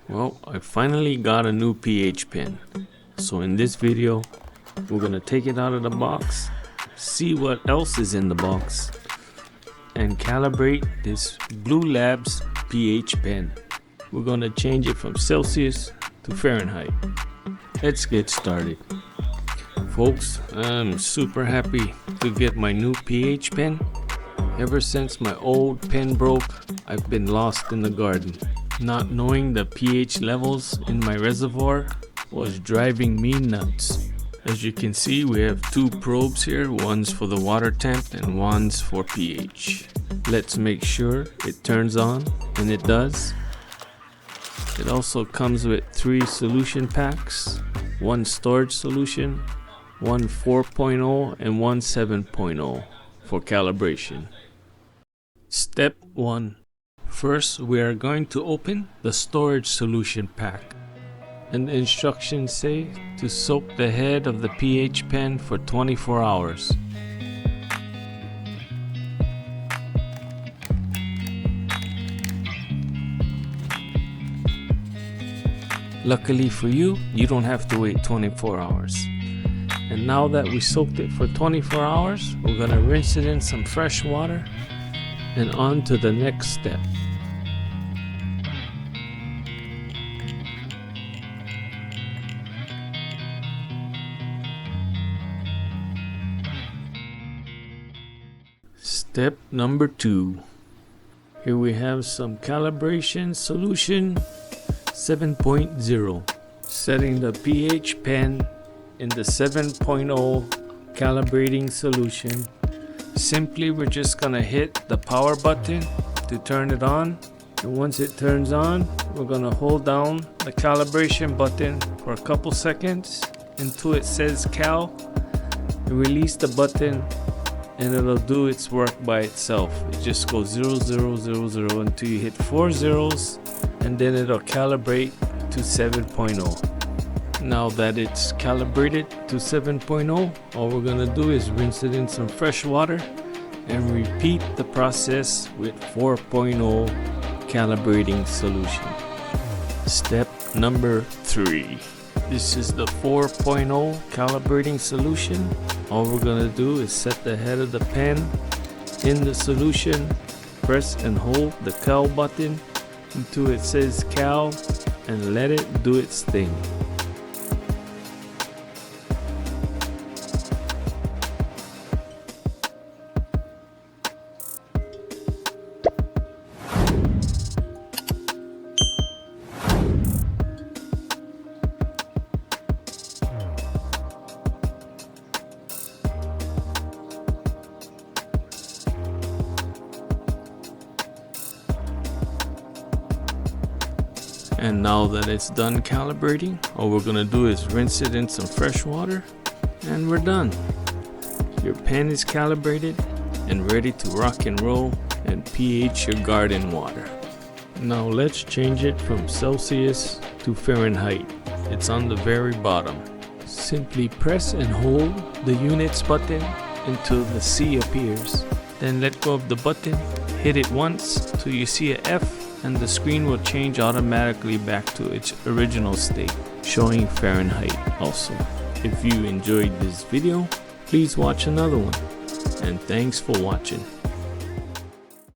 Well, I finally got a new pH pen. So in this video, we're gonna take it out of the box, see what else is in the box, and calibrate this BlueLab PH pen. We're gonna change it from Celsius to Fahrenheit. Let's get started. Folks, I'm super happy to get my new pH pen. Ever since my old pen broke, I've been lost in the garden. Not knowing the pH levels in my reservoir was driving me nuts. As you can see, we have two probes here, one's for the water temp and one's for pH. Let's make sure it turns on, and it does. It also comes with 3 solution packs, one storage solution, one 4.0 and one 7.0 for calibration. Step 1. First, we are going to open the storage solution pack. And the instructions say to soak the head of the pH pen for 24 hours. Luckily for you, you don't have to wait 24 hours. And now that we soaked it for 24 hours, we're gonna rinse it in some fresh water and on to the next step. Step number 2. Here we have some calibration solution 7.0. Setting the pH pen in the 7.0 calibrating solution. Simply, we're just gonna hit the power button to turn it on. And once it turns on, we're gonna hold down the calibration button for a couple seconds until it says cal. And release the button, and it'll do its work by itself. It just goes 0 0 0 0 until you hit 4 zeros, and then it'll calibrate to 7.0. Now that it's calibrated to 7.0, all we're gonna do is rinse it in some fresh water and repeat the process with 4.0 calibrating solution. Step number 3. This is the 4.0 calibrating solution. All we're gonna do is set the head of the pen in the solution, press and hold the cal button until it says cal, and let it do its thing. And now that it's done calibrating, all we're gonna do is rinse it in some fresh water, and we're done. Your pen is calibrated and ready to rock and roll and pH your garden water. Now let's change it from Celsius to Fahrenheit. It's on the very bottom. Simply press and hold the units button until the C appears. Then let go of the button, hit it once till you see a F, and the screen will change automatically back to its original state, showing Fahrenheit also. If you enjoyed this video, please watch another one, and thanks for watching.